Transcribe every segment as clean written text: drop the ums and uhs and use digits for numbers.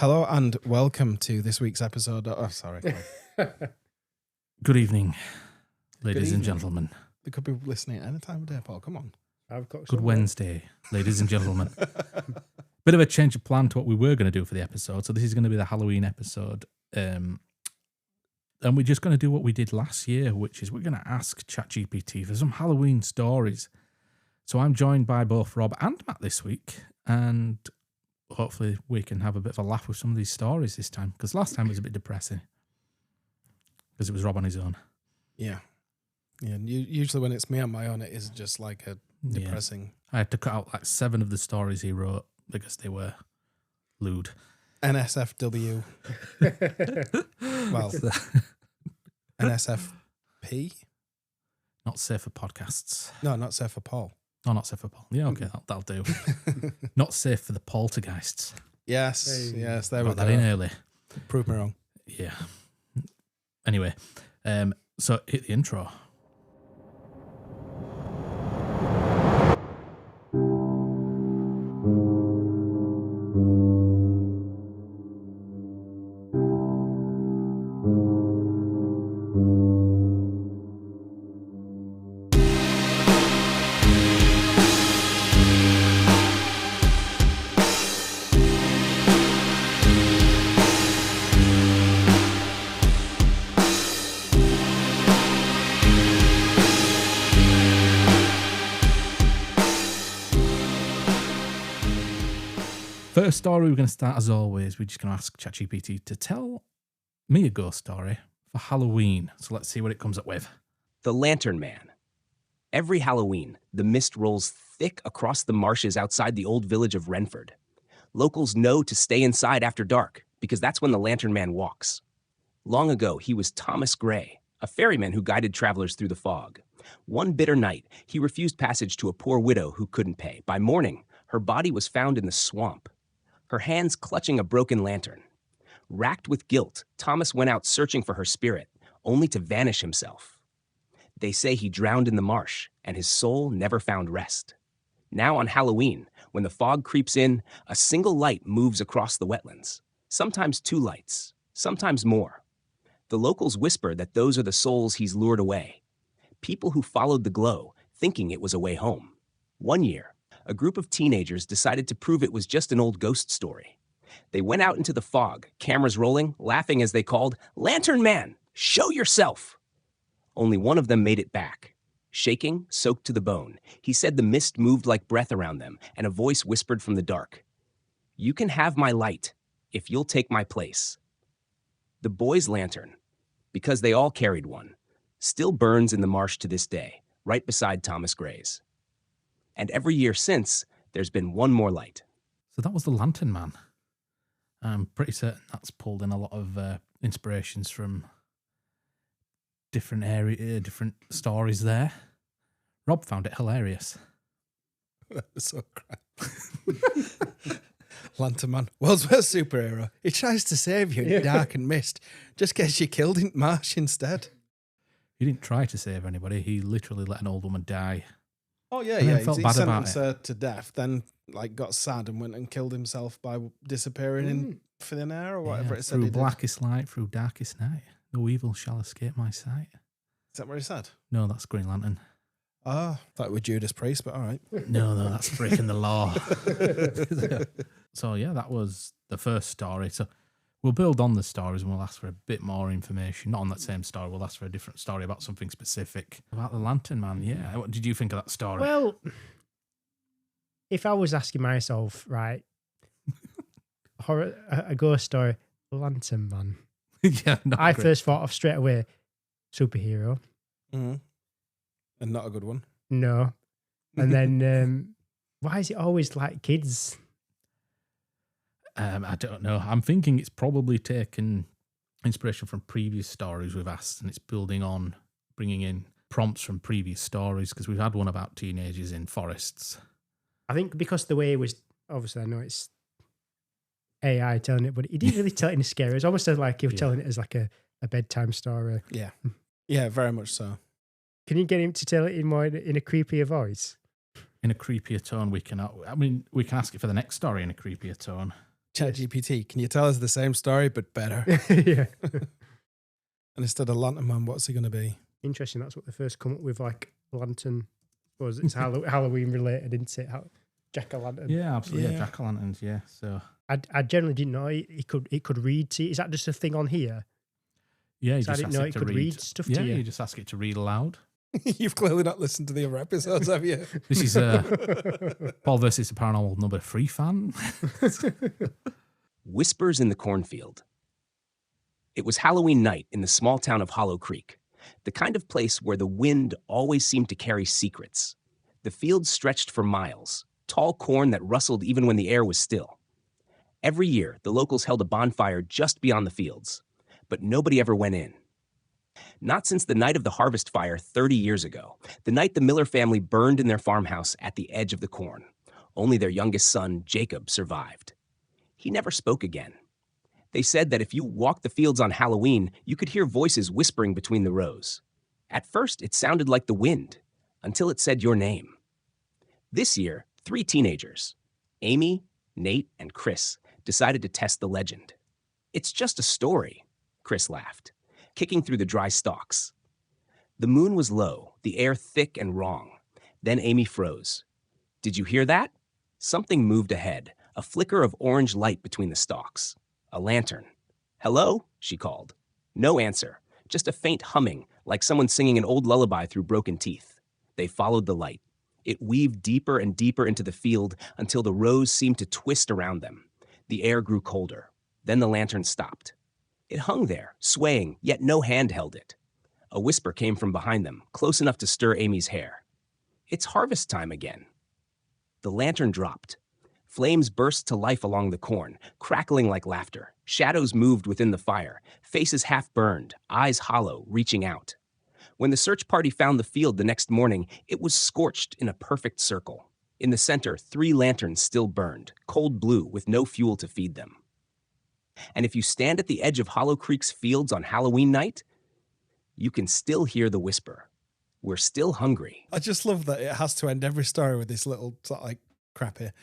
Hello and welcome to this week's episode. Oh, sorry. Good evening, ladies and evening. gentlemen. They could be listening at any time of day, Paul. Come on. I've got Good some Wednesday, ladies and gentlemen. Bit of a change of plan to what we were going to do for the episode. So this is going to be the Halloween episode. And we're just going to do what we did last year, which is we're going to ask ChatGPT for some Halloween stories. So I'm joined by both Rob and Matt this week. And hopefully we can have a bit of a laugh with some of these stories this time. Because last time it was a bit depressing. Because it was Rob on his own. Yeah. Yeah. Usually when it's me on my own, it is just like a depressing. Yeah. I had to cut out like 7 of the stories he wrote because they were lewd. NSFW. Well, NSFP? Not safe for podcasts. No, not safe for Paul. Oh, not safe for Paul. Yeah, okay, that'll do. Not safe for the poltergeists. Yes, yes, there we Got go. that in early. Prove me wrong. Yeah. Anyway, so hit the intro. First story we're going to start, as always, we're just going to ask ChatGPT to tell me a ghost story for Halloween. So let's see what it comes up with. The Lantern Man. Every Halloween, the mist rolls thick across the marshes outside the old village of Renford. Locals know to stay inside after dark because that's when the Lantern Man walks. Long ago, he was Thomas Gray, a ferryman who guided travelers through the fog. One bitter night, he refused passage to a poor widow who couldn't pay. By morning, her body was found in the swamp, her hands clutching a broken lantern. Racked with guilt, Thomas went out searching for her spirit, only to vanish himself. They say he drowned in the marsh, and his soul never found rest. Now on Halloween, when the fog creeps in, a single light moves across the wetlands. Sometimes 2 lights, sometimes more. The locals whisper that those are the souls he's lured away. People who followed the glow, thinking it was a way home. One year, a group of teenagers decided to prove it was just an old ghost story. They went out into the fog, cameras rolling, laughing as they called, "Lantern Man, show yourself!" Only one of them made it back. Shaking, soaked to the bone, he said the mist moved like breath around them, and a voice whispered from the dark, "You can have my light, if you'll take my place." The boys' lantern, because they all carried one, still burns in the marsh to this day, right beside Thomas Gray's. And every year since, there's been one more light. So that was the Lantern Man. I'm pretty certain that's pulled in a lot of inspirations from different different stories there. Rob found it hilarious. So crap. Lantern Man, world's worst superhero. He tries to save you in dark and mist, just gets you killed in marsh instead. He didn't try to save anybody. He literally let an old woman die. Oh yeah, And then yeah. felt He bad about sentenced her to death, then like got sad and went and killed himself by disappearing in thin air or whatever it said. Through he did. blackest light, through darkest night, no evil shall escape my sight. Is that what he said? No, that's Green Lantern. Oh, thought it was Judas Priest, but all right. No, that's breaking the law. So yeah, that was the first story. So we'll build on the stories and we'll ask for a bit more information. Not on that same story, we'll ask for a different story about something specific. About the Lantern Man, yeah. What did you think of that story? Well, if I was asking myself, right, a ghost story, Lantern Man, yeah, I first thought of straight away, superhero. Mm-hmm. And not a good one. No. And then, why is it always like kids? I don't know. I'm thinking it's probably taken inspiration from previous stories we've asked, and it's building on, bringing in prompts from previous stories, because we've had one about teenagers in forests. I think because the way it was, obviously I know it's AI telling it, but he didn't really tell it in a scary. It was almost like he was telling it as like a bedtime story. Yeah. Yeah, very much so. Can you get him to tell it in more in a creepier voice? In a creepier tone, we can. I mean, we can ask it for the next story in a creepier tone. ChatGPT, can you tell us the same story but better? Yeah. And instead of Lantern Man, what's he going to be? Interesting. That's what they first come up with, like lantern. Was it's Halloween related, isn't it? Jack o' lantern. Yeah, absolutely. Yeah. Yeah, jack-o'-lanterns. Yeah. So I generally didn't know it could read. See, is that just a thing on here? yeah, you So I just didn't ask know it it to could read. read stuff Yeah, to you. you just ask it to read aloud. You've clearly not listened to the other episodes, have you? This is Paul versus the Paranormal number 3 fan. Whispers in the cornfield. It was Halloween night in the small town of Hollow Creek, the kind of place where the wind always seemed to carry secrets. The fields stretched for miles, tall corn that rustled even when the air was still. Every year, the locals held a bonfire just beyond the fields, but nobody ever went in. Not since the night of the harvest fire 30 years ago, the night the Miller family burned in their farmhouse at the edge of the corn. Only their youngest son, Jacob, survived. He never spoke again. They said that if you walked the fields on Halloween, you could hear voices whispering between the rows. At first, it sounded like the wind, until it said your name. This year, 3 teenagers, Amy, Nate, and Chris, decided to test the legend. It's just a story, Chris laughed, kicking through the dry stalks. The moon was low, the air thick and wrong. Then Amy froze. Did you hear that? Something moved ahead, a flicker of orange light between the stalks. A lantern. Hello? She called. No answer, just a faint humming, like someone singing an old lullaby through broken teeth. They followed the light. It weaved deeper and deeper into the field until the rows seemed to twist around them. The air grew colder. Then the lantern stopped. It hung there, swaying, yet no hand held it. A whisper came from behind them, close enough to stir Amy's hair. It's harvest time again. The lantern dropped. Flames burst to life along the corn, crackling like laughter. Shadows moved within the fire, faces half burned, eyes hollow, reaching out. When the search party found the field the next morning, it was scorched in a perfect circle. In the center, 3 lanterns still burned, cold blue with no fuel to feed them. And if you stand at the edge of Hollow Creek's fields on Halloween night, you can still hear the whisper. We're still hungry. I just love that it has to end every story with this little sort of like crap here.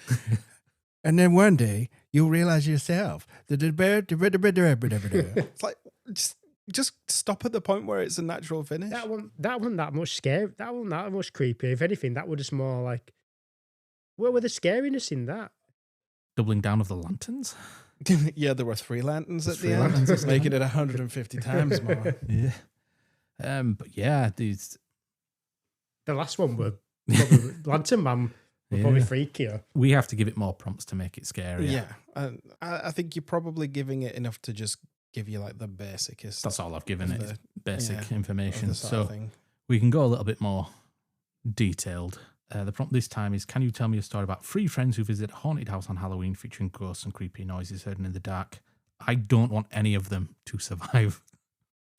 And then one day you'll realize yourself that it's like just stop at the point where it's a natural finish. That one that much scary. That one that much creepy. If anything, that was just more like, where were the scariness in that? Doubling down of the lanterns. Yeah, there were 3 lanterns at the three end, lanterns. making it 150 times more. Yeah. But yeah, these. The last one were probably Lantern Man were probably freakier. We have to give it more prompts to make it scary. Yeah, and I think you're probably giving it enough to just give you like the basicest. That's all I've given it. Is basic information. of the sort So of thing. we can go a little bit more detailed. The prompt this time is, can you tell me a story about 3 friends who visit a haunted house on Halloween featuring ghosts and creepy noises heard in the dark? I don't want any of them to survive.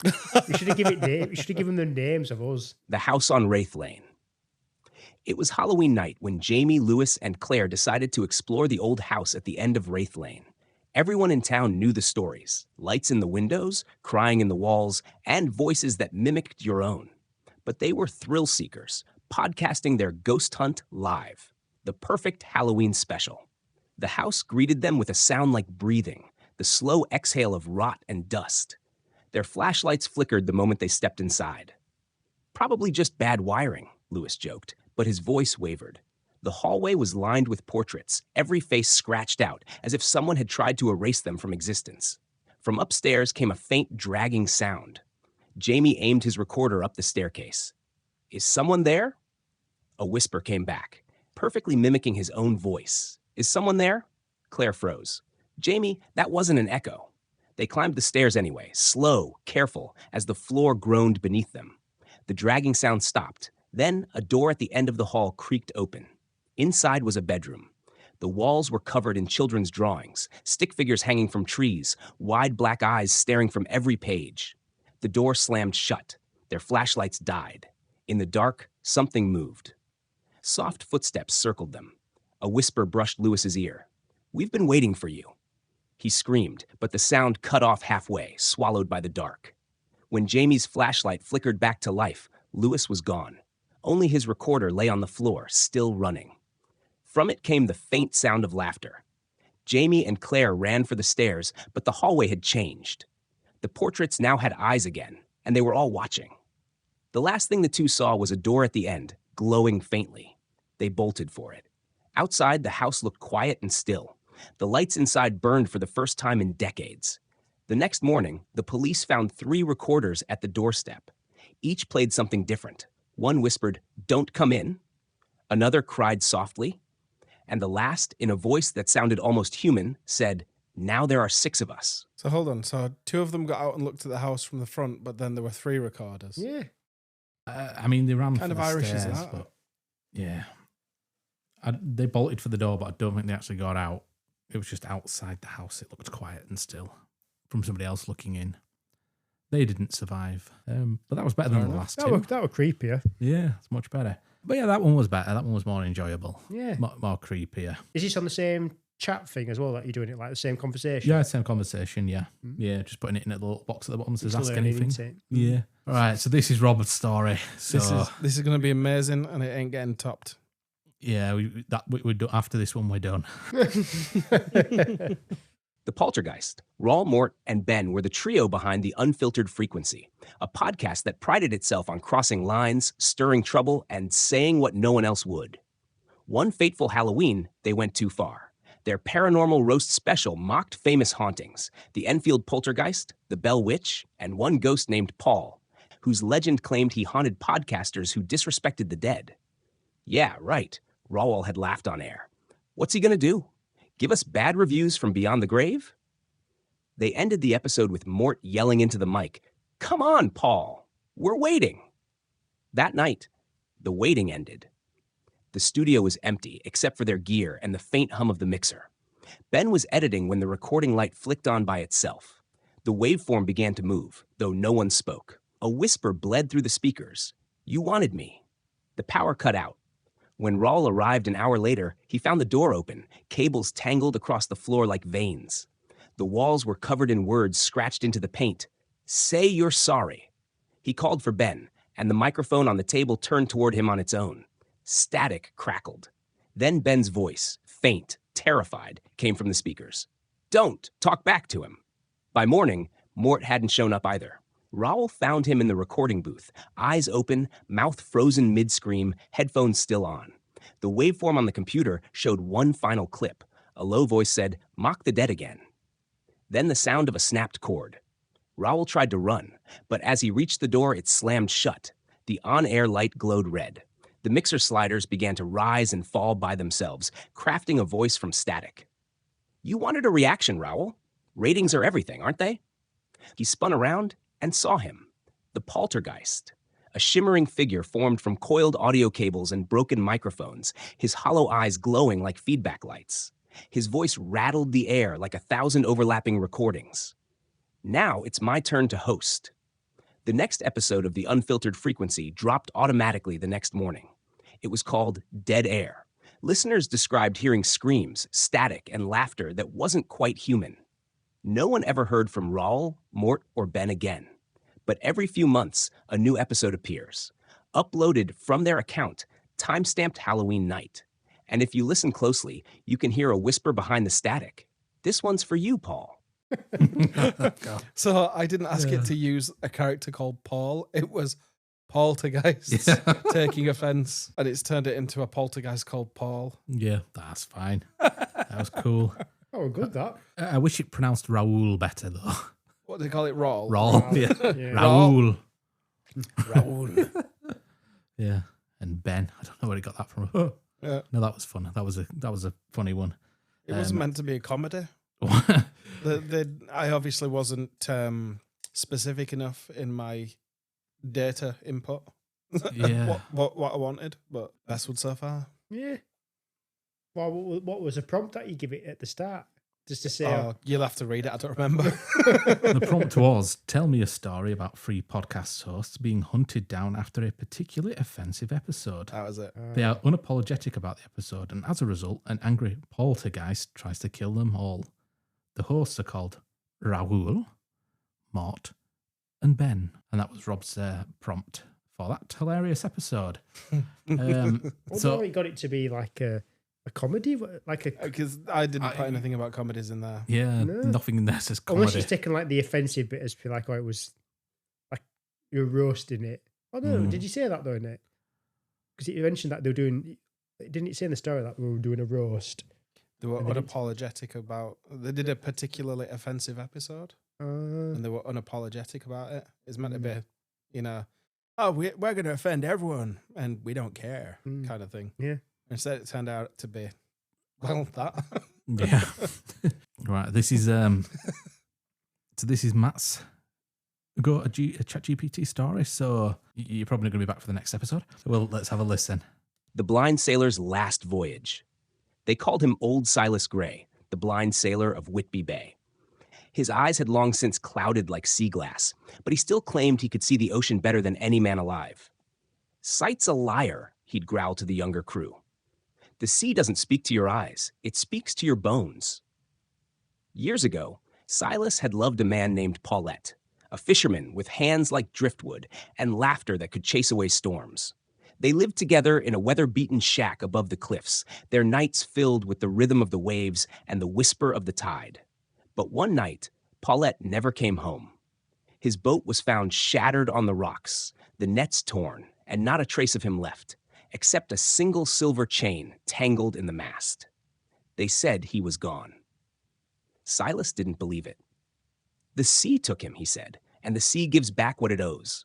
You should have given names. You should have given them names of us. The house on Wraith Lane. It was Halloween night when Jamie, Lewis, and Claire decided to explore the old house at the end of Wraith Lane. Everyone in town knew the stories. Lights in the windows, crying in the walls, and voices that mimicked your own. But they were thrill seekers, podcasting their ghost hunt live. The perfect Halloween special. The house greeted them with a sound like breathing, the slow exhale of rot and dust. Their flashlights flickered the moment they stepped inside. Probably just bad wiring, Lewis joked, but his voice wavered. The hallway was lined with portraits, every face scratched out, as if someone had tried to erase them from existence. From upstairs came a faint dragging sound. Jamie aimed his recorder up the staircase. Is someone there? A whisper came back, perfectly mimicking his own voice. Is someone there? Claire froze. Jamie, that wasn't an echo. They climbed the stairs anyway, slow, careful, as the floor groaned beneath them. The dragging sound stopped. Then a door at the end of the hall creaked open. Inside was a bedroom. The walls were covered in children's drawings, stick figures hanging from trees, wide black eyes staring from every page. The door slammed shut. Their flashlights died. In the dark, something moved. Soft footsteps circled them. A whisper brushed Lewis's ear. We've been waiting for you. He screamed, but the sound cut off halfway, swallowed by the dark. When Jamie's flashlight flickered back to life, Lewis was gone. Only his recorder lay on the floor, still running. From it came the faint sound of laughter. Jamie and Claire ran for the stairs, but the hallway had changed. The portraits now had eyes again, and they were all watching. The last thing the two saw was a door at the end, glowing faintly. They bolted for it. Outside, the house looked quiet and still. The lights inside burned for the first time in decades. The next morning, the police found 3 recorders at the doorstep. Each played something different. One whispered, "Don't come in." Another cried softly. And the last, in a voice that sounded almost human, said, "Now there are 6 of us." So hold on. So 2 of them got out and looked at the house from the front, but then there were 3 recorders. Yeah. I mean, they ran Kind for of the Irish stairs, is that? but yeah. They bolted for the door, but I don't think they actually got out. It was just outside the house. It looked quiet and still from somebody else looking in. They didn't survive. But that was better than the last That 2. were creepier. Yeah, it's much better. But yeah, that one was better. That one was more enjoyable. Yeah. More creepier. Is this on the same chat thing as well that you're doing it like the same conversation? Yeah, same conversation, yeah. Yeah, just putting it in a little box at the bottom that says It's ask learning, anything. isn't it? Yeah. All right, so this is Robert's story. So This is going to be amazing, and it ain't getting topped. yeah, we do, after this one we're done. The Poltergeist, Rawl, Mort, and Ben were the trio behind The Unfiltered Frequency, a podcast that prided itself on crossing lines, stirring trouble, and saying what no one else would. One fateful Halloween, they went too far. Their paranormal roast special mocked famous hauntings, the Enfield Poltergeist, the Bell Witch, and one ghost named Paul, whose legend claimed he haunted podcasters who disrespected the dead. Yeah, right, Rawal had laughed on air. What's he going to do? Give us bad reviews from beyond the grave? They ended the episode with Mort yelling into the mic, "Come on, Paul, we're waiting." That night, the waiting ended. The studio was empty, except for their gear and the faint hum of the mixer. Ben was editing when the recording light flicked on by itself. The waveform began to move, though no one spoke. A whisper bled through the speakers. "You wanted me." The power cut out. When Rawl arrived an hour later, he found the door open, cables tangled across the floor like veins. The walls were covered in words scratched into the paint. "Say you're sorry." He called for Ben, and the microphone on the table turned toward him on its own. Static crackled. Then Ben's voice, faint, terrified, came from the speakers. "Don't talk back to him." By morning, Mort hadn't shown up either. Rawl found him in the recording booth, eyes open, mouth frozen mid-scream, headphones still on. The waveform on the computer showed one final clip. A low voice said, "Mock the dead again." Then the sound of a snapped cord. Rawl tried to run, but as he reached the door, it slammed shut. The on-air light glowed red. The mixer sliders began to rise and fall by themselves, crafting a voice from static. "You wanted a reaction, Rawl. Ratings are everything, aren't they?" He spun around and saw him, the Poltergeist. A shimmering figure formed from coiled audio cables and broken microphones, his hollow eyes glowing like feedback lights. His voice rattled the air like 1,000 overlapping recordings. Now it's my turn to host. The next episode of The Unfiltered Frequency dropped automatically the next morning. It was called Dead Air. Listeners described hearing screams, static, and laughter that wasn't quite human. No one ever heard from Rawl, Mort, or Ben again. But every few months, a new episode appears. Uploaded from their account, time-stamped Halloween night. And if you listen closely, you can hear a whisper behind the static. "This one's for you, Paul." So I didn't ask it to use a character called Paul. It was Poltergeist taking offense, and it's turned it into a poltergeist called Paul. Yeah, that's fine. That was cool. Oh, good that. I wish it pronounced Raoul better though. What do they call it? Rawl? Raoul. Yeah. Yeah. Raoul. Rawl. Yeah. And Ben. I don't know where he got that from. Yeah. No, that was fun. That was a funny one. It wasn't meant to be a comedy. I obviously wasn't specific enough in my data input. Yeah. what I wanted, but best one so far. Yeah. Well, what was the prompt that you give it at the start? Just to say, Oh, you'll have to read it. I don't remember. The prompt was, tell me a story about 3 podcast hosts being hunted down after a particularly offensive episode. That was it. They are unapologetic about the episode, and as a result, an angry poltergeist tries to kill them all. The hosts are called Raoul, Mort, and Ben. And that was Rob's prompt for that hilarious episode. although he got it to be like a a comedy, like a. Because I didn't put anything about comedies in there. Yeah, No. nothing in there says Unless comedy. he's taken like the offensive bit as like, oh, it was like you're roasting it. Oh no, did you say that though in it? Because you mentioned that they were doing. Didn't it say in the story that we were doing a roast? They were And they did. unapologetic about. They did a particularly offensive episode, and they were unapologetic about it. It's meant to be, oh, we're going to offend everyone, and we don't care, kind of thing. Yeah. Instead, it turned out to be, well, that. Yeah. Right. This is so this is Matt's go a ChatGPT story. So you're probably going to be back for the next episode. Well, let's have a listen. The blind sailor's last voyage. They called him Old Silas Gray, the blind sailor of Whitby Bay. His eyes had long since clouded like sea glass, but he still claimed he could see the ocean better than any man alive. "Sight's a liar," he'd growl to the younger crew. "The sea doesn't speak to your eyes, it speaks to your bones." Years ago, Silas had loved a man named Paulette, a fisherman with hands like driftwood and laughter that could chase away storms. They lived together in a weather-beaten shack above the cliffs, their nights filled with the rhythm of the waves and the whisper of the tide. But one night, Paulette never came home. His boat was found shattered on the rocks, the nets torn, and not a trace of him left, except a single silver chain tangled in the mast. They said he was gone. Silas didn't believe it. "The sea took him," he said, "and the sea gives back what it owes."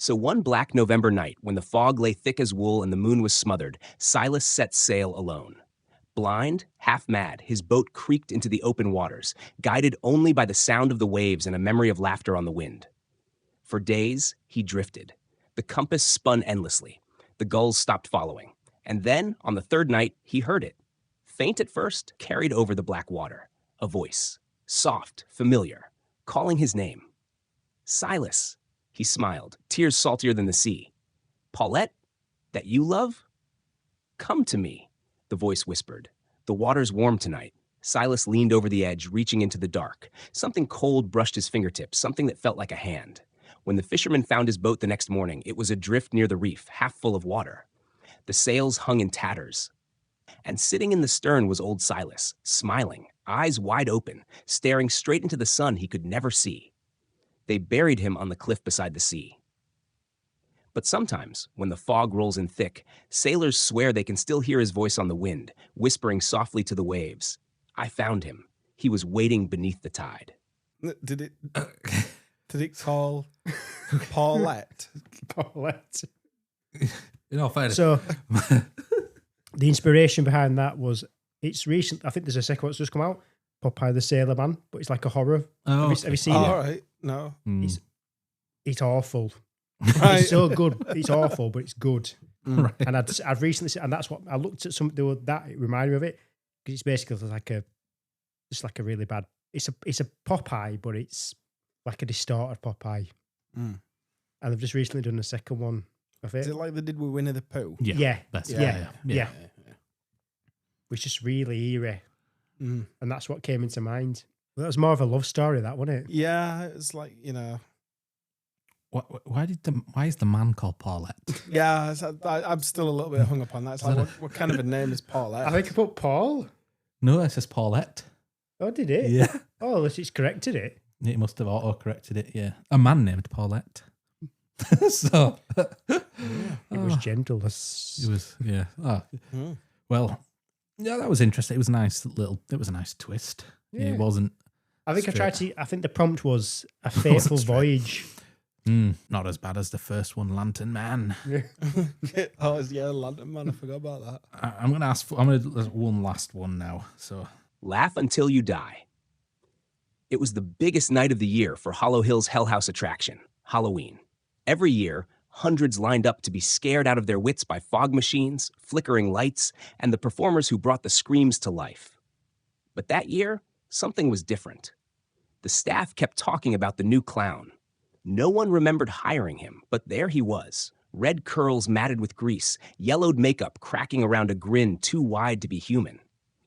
So one black November night, when the fog lay thick as wool and the moon was smothered, Silas set sail alone. Blind, half mad, his boat creaked into the open waters, guided only by the sound of the waves and a memory of laughter on the wind. For days, he drifted. The compass spun endlessly. The gulls stopped following. And then, on the third night, he heard it. Faint at first, carried over the black water. A voice, soft, familiar, calling his name. "Silas," he smiled, tears saltier than the sea. "Paulette, that you love? Come to me," the voice whispered. "The water's warm tonight." Silas leaned over the edge, reaching into the dark. Something cold brushed his fingertips, something that felt like a hand. When the fisherman found his boat the next morning, it was adrift near the reef, half full of water. The sails hung in tatters. And sitting in the stern was old Silas, smiling, eyes wide open, staring straight into the sun he could never see. They buried him on the cliff beside the sea. But sometimes, when the fog rolls in thick, sailors swear they can still hear his voice on the wind, whispering softly to the waves. I found him. He was waiting beneath the tide. Did it call Paulette? Paulette. Fair. So the inspiration behind that was it's recent. I think there's a second one that's just come out, Popeye the Sailor Man, but it's like a horror. Oh, have you seen Oh, it? all right. No. It's awful. Right. It's so good. It's awful, but it's good. Right. And I've recently seen, and that's what I looked at. That it reminded me of it because it's basically like a really bad. It's a Popeye, but it's like a distorted Popeye. And they've just recently done a second one of it. Is it like they did with Winnie the Pooh? Yeah. That's Yeah. Which is really eerie, and that's what came into mind. Well, that was more of a love story, that wasn't it? Yeah, it's like, Why is the man called Paulette? Yeah, I'm still a little bit hung up on that. It's like, what kind of a name is Paulette? I think I put Paul. No, it says Paulette. Oh, did it? Yeah. Oh, unless it's corrected it. It must have auto-corrected it, yeah. A man named Paulette. So... It was gentle. It was, yeah. Oh. Well, yeah, that was interesting. It was a nice twist. Yeah. It wasn't... I think straight. I think the prompt was a fateful voyage. Not as bad as the first one, Lantern Man. Oh, yeah, Lantern Man. I forgot about that. I'm going to there's one last one now. So, Laugh until you die. It was the biggest night of the year for Hollow Hill's Hell House attraction, Halloween. Every year, hundreds lined up to be scared out of their wits by fog machines, flickering lights, and the performers who brought the screams to life. But that year, something was different. The staff kept talking about the new clown. No one remembered hiring him, but there he was, red curls matted with grease, yellowed makeup cracking around a grin too wide to be human.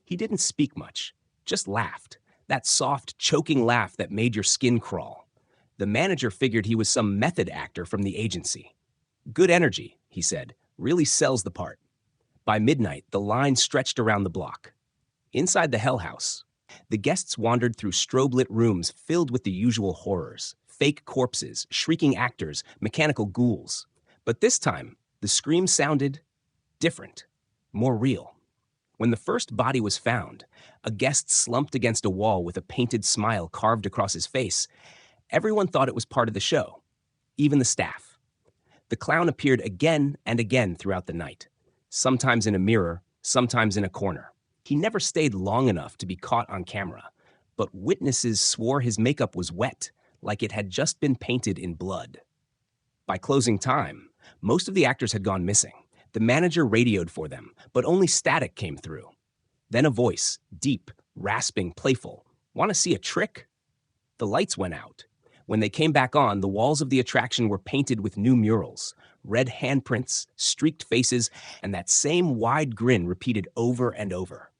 He didn't speak much, just laughed, that soft, choking laugh that made your skin crawl. The manager figured he was some method actor from the agency. Good energy, he said, really sells the part. By midnight, the line stretched around the block. Inside the Hell House, the guests wandered through strobe-lit rooms filled with the usual horrors, fake corpses, shrieking actors, mechanical ghouls. But this time, the screams sounded different, more real. When the first body was found, a guest slumped against a wall with a painted smile carved across his face. Everyone thought it was part of the show, even the staff. The clown appeared again and again throughout the night, sometimes in a mirror, sometimes in a corner. He never stayed long enough to be caught on camera, but witnesses swore his makeup was wet, like it had just been painted in blood. By closing time, most of the actors had gone missing. The manager radioed for them, but only static came through. Then a voice, deep, rasping, playful. Want to see a trick? The lights went out. When they came back on, the walls of the attraction were painted with new murals, red handprints, streaked faces, and that same wide grin repeated over and over.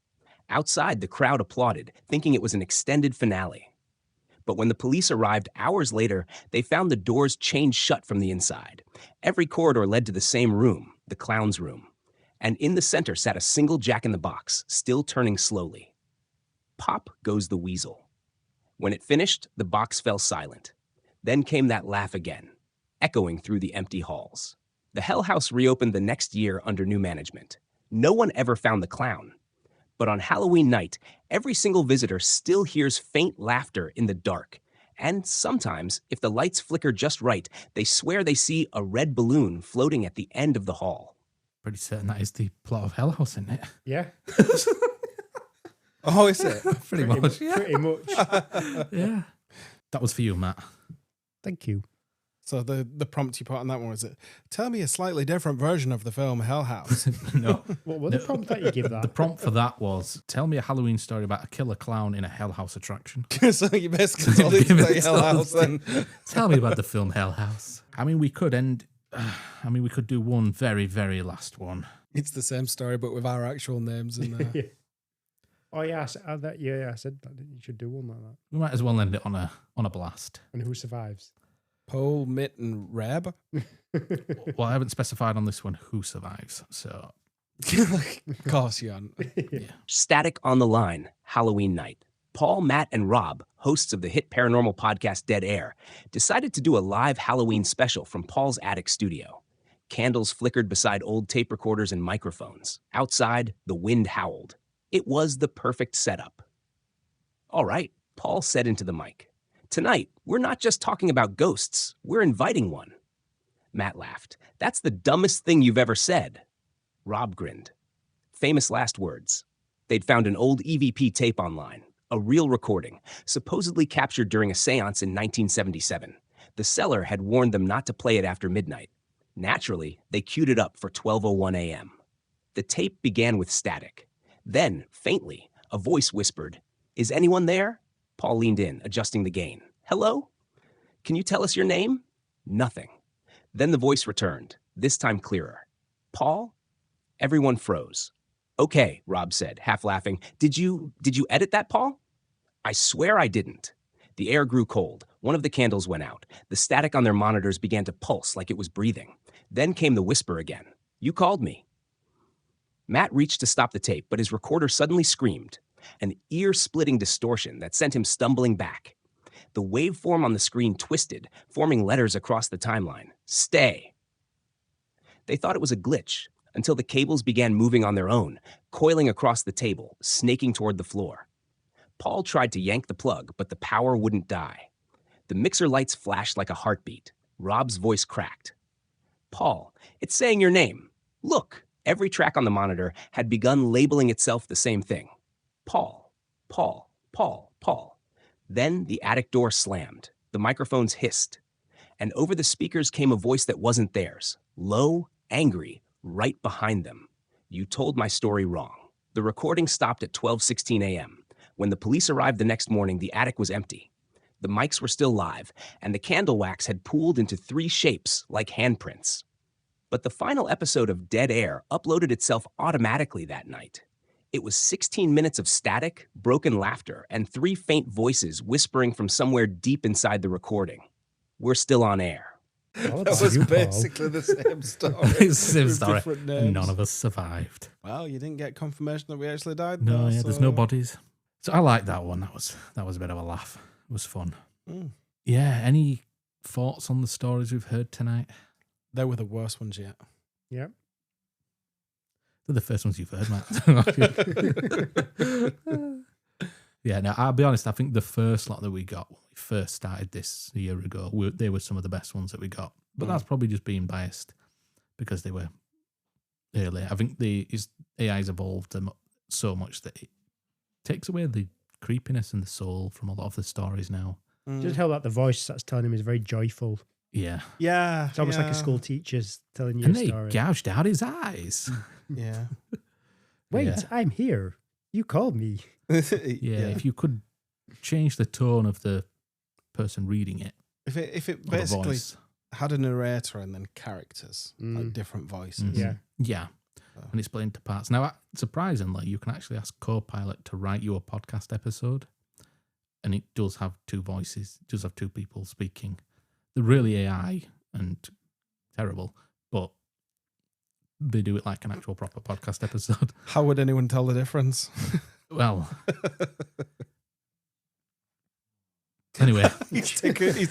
Outside, the crowd applauded, thinking it was an extended finale. But when the police arrived hours later, they found the doors chained shut from the inside. Every corridor led to the same room, the clown's room. And in the center sat a single jack-in-the-box, still turning slowly. Pop goes the weasel. When it finished, the box fell silent. Then came that laugh again, echoing through the empty halls. The Hell House reopened the next year under new management. No one ever found the clown. But on Halloween night, every single visitor still hears faint laughter in the dark. And sometimes, if the lights flicker just right, they swear they see a red balloon floating at the end of the hall. Pretty certain that is the plot of Hell House, isn't it? Yeah. Oh, is it? Pretty much. Pretty much. Yeah. That was for you, Matt. Thank you. So the prompt you put on that one was it? Tell me a slightly different version of the film Hell House. No. What was the prompt that you give The that? prompt for that was, tell me a Halloween story about a killer clown in a Hell House attraction. So you basically told it to say Hell House then. Tell me about the film Hell House. I mean, we could do one very, very last one. It's the same story, but with our actual names in there. Yeah. Oh yeah, I said that you should do one like that. We might as well end it on a blast. And who survives? Pole, Mitt, and Reb. Well, I haven't specified on this one who survives, so Of course you aren't. yeah. Static on the Line, Halloween night. Paul, Matt, and Rob, hosts of the hit paranormal podcast Dead Air, decided to do a live Halloween special from Paul's attic studio. Candles flickered beside old tape recorders and microphones. Outside, the wind howled. It was the perfect setup. All right, Paul said into the mic. Tonight, we're not just talking about ghosts, we're inviting one. Matt laughed. That's the dumbest thing you've ever said. Rob grinned. Famous last words. They'd found an old EVP tape online, a real recording, supposedly captured during a seance in 1977. The seller had warned them not to play it after midnight. Naturally, they queued it up for 12:01 a.m. The tape began with static. Then, faintly, a voice whispered, "Is anyone there?" Paul leaned in, adjusting the gain. "Hello? Can you tell us your name?" Nothing. Then the voice returned, this time clearer. "Paul?" Everyone froze. "Okay," Rob said, half laughing. Did you edit that, Paul?" "I swear I didn't." The air grew cold. One of the candles went out. The static on their monitors began to pulse like it was breathing. Then came the whisper again. "You called me." Matt reached to stop the tape, but his recorder suddenly screamed, an ear-splitting distortion that sent him stumbling back. The waveform on the screen twisted, forming letters across the timeline. "Stay." They thought it was a glitch, until the cables began moving on their own, coiling across the table, snaking toward the floor. Paul tried to yank the plug, but the power wouldn't die. The mixer lights flashed like a heartbeat. Rob's voice cracked. "Paul, it's saying your name. Look." Every track on the monitor had begun labeling itself the same thing. Paul, Paul, Paul, Paul. Then the attic door slammed. The microphones hissed. And over the speakers came a voice that wasn't theirs. Low, angry, right behind them. "You told my story wrong." The recording stopped at 12:16 a.m. When the police arrived the next morning, the attic was empty. The mics were still live, and the candle wax had pooled into 3 shapes like handprints. But the final episode of Dead Air uploaded itself automatically that night. It was 16 minutes of static, broken laughter, and 3 faint voices whispering from somewhere deep inside the recording. "We're still on air." All That about was you, Paul. basically the same story. It's the same with story. different And names. none of us survived. Well, you didn't get confirmation that we actually died. No, though, yeah, there's no so- bodies. So I like that one. That was a bit of a laugh. It was fun. Mm. Yeah. Any thoughts on the stories we've heard tonight? They were the worst ones yet. Yeah. They're the first ones you've heard, Matt. Yeah, no, I'll be honest. I think the first lot that we got when we first started this a year ago, they were some of the best ones that we got. But that's probably just being biased because they were early. I think AI's evolved so much that it takes away the creepiness and the soul from a lot of the stories now. Just how that the voice that's telling him is very joyful. Yeah. Yeah. It's almost like a yeah. school teacher's telling you And a they story. gouged out his eyes. Yeah. Wait, Yeah. I'm here. You called me. Yeah, if you could change the tone of the person reading it, If it or the basically voice. had a narrator and then characters, like Mm. different voices. Mhm. Yeah. Yeah. Oh. And it's split into parts. Now, surprisingly, you can actually ask Copilot to write you a podcast episode, and it does have two voices. It does have two people speaking. They're really AI and terrible, but they do it like an actual proper podcast episode. How would anyone tell the difference? Well, anyway, he's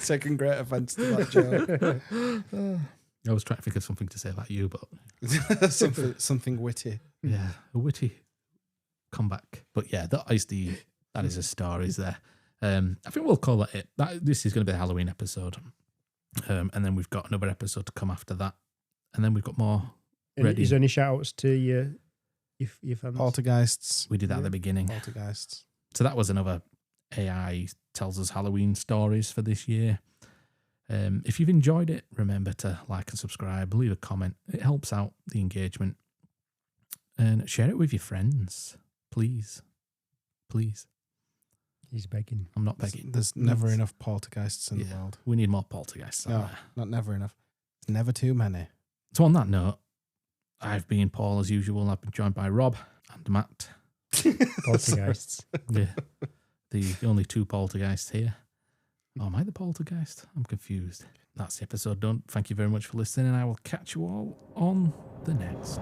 taking great offence to that joke. I was trying to think of something to say about you, but something witty. yeah, a witty comeback. But yeah, that is a story, is there? I think we'll call that it. This is going to be a Halloween episode. And then we've got another episode to come after that. And then we've got more ready. Is there any shout outs to your fans? Poltergeists. We did that at Yeah. the beginning. Poltergeists. So that was another AI tells us Halloween stories for this year. If you've enjoyed it, remember to like and subscribe, leave a comment. It helps out the engagement. And share it with your friends. Please. Please. He's begging. I'm not begging. There's never enough poltergeists in the Yeah. world. We need more poltergeists. out No, there. not never enough. There's never too many. So on that note, I've been Paul as usual. I've been joined by Rob and Matt. Poltergeists. Yeah, the only two poltergeists here. Oh, am I the poltergeist? I'm confused. That's the episode done. Thank you very much for listening, and I will catch you all on the next.